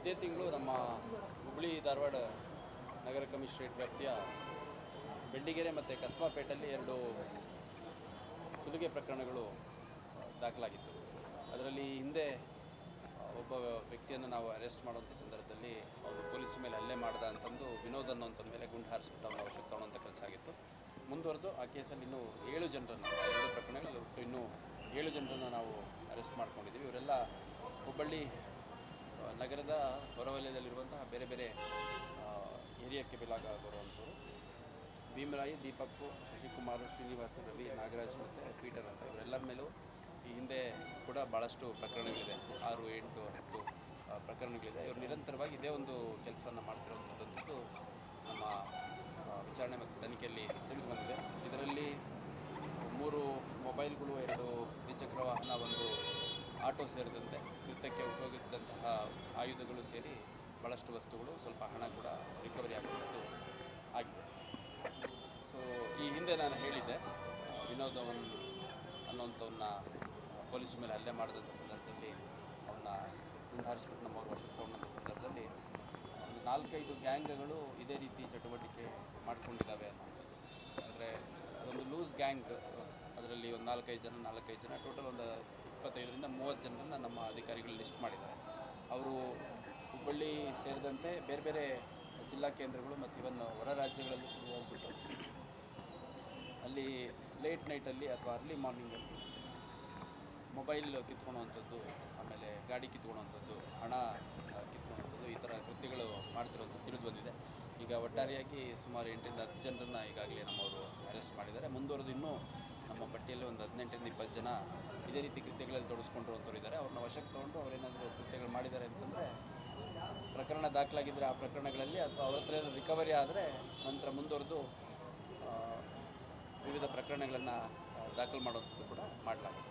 ಇದೇ ತಿಂಗಳು ನಮ್ಮ ಹುಬ್ಬಳ್ಳಿ ಧಾರವಾಡ ನಗರ ಕಮಿಷನರೇಟ್ ವ್ಯಾಪ್ತಿಯ ಬೆಳ್ಳಿಗೆರೆ ಮತ್ತು ಕಸ್ಬಾಪೇಟೆಯಲ್ಲಿ 2 ಸುಲಿಗೆ ಪ್ರಕರಣಗಳು ದಾಖಲಾಗಿತ್ತು. ಅದರಲ್ಲಿ ಹಿಂದೆ ಒಬ್ಬ ವ್ಯಕ್ತಿಯನ್ನು ನಾವು ಅರೆಸ್ಟ್ ಮಾಡುವಂಥ ಸಂದರ್ಭದಲ್ಲಿ ಅವರು ಪೊಲೀಸರ ಮೇಲೆ ಹಲ್ಲೆ ಮಾಡ್ದ ಅಂತಂದು ವಿನೋದ್ ಅನ್ನೋಂಥ ಮೇಲೆ ಗುಂಡು ಹಾರಿಸ್ಬಿಟ್ಟು ಅವನ ವಶಕ್ಕೆ ತಗೊಳ್ಳುವಂಥ ಕೆಲಸ ಆಗಿತ್ತು. ಮುಂದುವರೆದು ಆ ಕೇಸಲ್ಲಿ ಇನ್ನೂ 7 ಜನರನ್ನು 2 ಪ್ರಕರಣಗಳು ಇನ್ನೂ 7 ಜನರನ್ನು ನಾವು ಅರೆಸ್ಟ್ ಮಾಡ್ಕೊಂಡಿದ್ದೀವಿ. ಇವರೆಲ್ಲ ಹುಬ್ಬಳ್ಳಿ ನಗರದ ಹೊರವಲಯದಲ್ಲಿರುವಂತಹ ಬೇರೆ ಬೇರೆ ಏರಿಯಾಕ್ಕೆ ಬಿಲಾಗ್ ಬರುವಂಥವ್ರು. ಭೀಮರಾಯಿ, ದೀಪಕ್ಕು, ಶಶಿಕುಮಾರ್, ಶ್ರೀನಿವಾಸ, ರವಿ, ನಾಗರಾಜ್ ಮತ್ತು ಪೀಟರ್ ಅಂತ ಇವರೆಲ್ಲರ ಮೇಲೂ ಈ ಹಿಂದೆ ಕೂಡ ಭಾಳಷ್ಟು ಪ್ರಕರಣಗಳಿದೆ. 6, 8, 10 ಪ್ರಕರಣಗಳಿದೆ. ಇವರು ನಿರಂತರವಾಗಿ ಇದೇ ಒಂದು ಕೆಲಸವನ್ನು ಮಾಡ್ತಿರುವಂಥದ್ದು ನಮ್ಮ ವಿಚಾರಣೆ ಮತ್ತು ತನಿಖೆಯಲ್ಲಿ ತಿಳಿದು ಬಂದಿದೆ. ಇದರಲ್ಲಿ 3 ಮೊಬೈಲ್ಗಳು, 2 ದ್ವಿಚಕ್ರ ವಾಹನ, 1 ಆಟೋ ಸೇರಿದಂತೆ ಕೃತ್ಯಕ್ಕೆ ಉಪಯೋಗಿಸಿದಂತಹ ಆಯುಧಗಳು ಸೇರಿ ಭಾಳಷ್ಟು ವಸ್ತುಗಳು, ಸ್ವಲ್ಪ ಹಣ ಕೂಡ ರಿಕವರಿ ಆಗುವಂಥದ್ದು ಆಗಿದೆ. ಸೊ ಈ ಹಿಂದೆ ನಾನು ಹೇಳಿದ್ದೆ, ವಿನೋದ್ ಅನ್ನೋಂಥವನ್ನ ಪೊಲೀಸರ ಮೇಲೆ ಹಲ್ಲೆ ಮಾಡಿದಂಥ ಸಂದರ್ಭದಲ್ಲಿ ಅವನ್ನ ಗುಂಡು ಹಾರಿಸ್ಬಿಟ್ಟು ನಮ್ಮವ್ರ ವಶಕ್ಕೆ ತಗೊಂಡಂಥ ಸಂದರ್ಭದಲ್ಲಿ ಒಂದು 4-5 ಗ್ಯಾಂಗ್ಗಳು ಇದೇ ರೀತಿ ಚಟುವಟಿಕೆ ಮಾಡ್ಕೊಂಡಿದ್ದಾವೆ ಅನ್ನೋಂಥದ್ದು. ಅಂದರೆ ಅದೊಂದು ಲೂಸ್ ಗ್ಯಾಂಗ್. ಅದರಲ್ಲಿ ಒಂದು 4-5 ಜನ ಟೋಟಲ್ ಒಂದು 25ರಿಂದ 30 ಜನರನ್ನು ನಮ್ಮ ಅಧಿಕಾರಿಗಳು ಲಿಸ್ಟ್ ಮಾಡಿದ್ದಾರೆ. ಅವರು ಹುಬ್ಬಳ್ಳಿ ಸೇರಿದಂತೆ ಬೇರೆ ಬೇರೆ ಜಿಲ್ಲಾ ಕೇಂದ್ರಗಳು ಮತ್ತು ಇವನ್ ಹೊರ ರಾಜ್ಯಗಳಲ್ಲೂ ಹೋಗ್ಬಿಟ್ಟು ಅಲ್ಲಿ ಲೇಟ್ ನೈಟಲ್ಲಿ ಅಥವಾ ಅರ್ಲಿ ಮಾರ್ನಿಂಗಲ್ಲಿ ಮೊಬೈಲ್ ಕಿತ್ಕೊಳ್ಳುವಂಥದ್ದು, ಆಮೇಲೆ ಗಾಡಿ ಕಿತ್ಕೊಳ್ಳುವಂಥದ್ದು, ಹಣ ಕಿತ್ಕೊಳ್ಳುವಂಥದ್ದು, ಈ ಥರ ಕೃತ್ಯಗಳು ಮಾಡ್ತಿರೋಂಥದ್ದು ತಿಳಿದು ಬಂದಿದೆ. ಈಗ ಒಟ್ಟಾರೆಯಾಗಿ ಸುಮಾರು 8ರಿಂದ 10 ಜನರನ್ನ ಈಗಾಗಲೇ ನಮ್ಮವರು ಅರೆಸ್ಟ್ ಮಾಡಿದ್ದಾರೆ. ಮುಂದುವರೆದು ಇನ್ನೂ ನಮ್ಮ ಪಟ್ಟಿಯಲ್ಲಿ ಒಂದು 18ರಿಂದ 20 ಜನ ಇದೇ ರೀತಿ ಕೃತ್ಯಗಳಲ್ಲಿ ತೊಡಗಿಸ್ಕೊಂಡಿರುವಂಥವ್ರು ಇದ್ದಾರೆ. ಅವ್ರನ್ನ ವಶಕ್ಕೆ ತೊಗೊಂಡು ಅವರೇನಾದರೂ ಕೃತ್ಯಗಳು ಮಾಡಿದ್ದಾರೆ ಅಂತಂದರೆ ಪ್ರಕರಣ ದಾಖಲಾಗಿದ್ದರೆ ಆ ಪ್ರಕರಣಗಳಲ್ಲಿ ಅಥವಾ ಅವ್ರ ಹತ್ರ ಏನಾದರೂ ರಿಕವರಿ ಆದರೆ ನಂತರ ಮುಂದುವರೆದು ವಿವಿಧ ಪ್ರಕರಣಗಳನ್ನು ದಾಖಲು ಮಾಡುವಂಥದ್ದು ಕೂಡ ಮಾಡಲಾಗಿದೆ.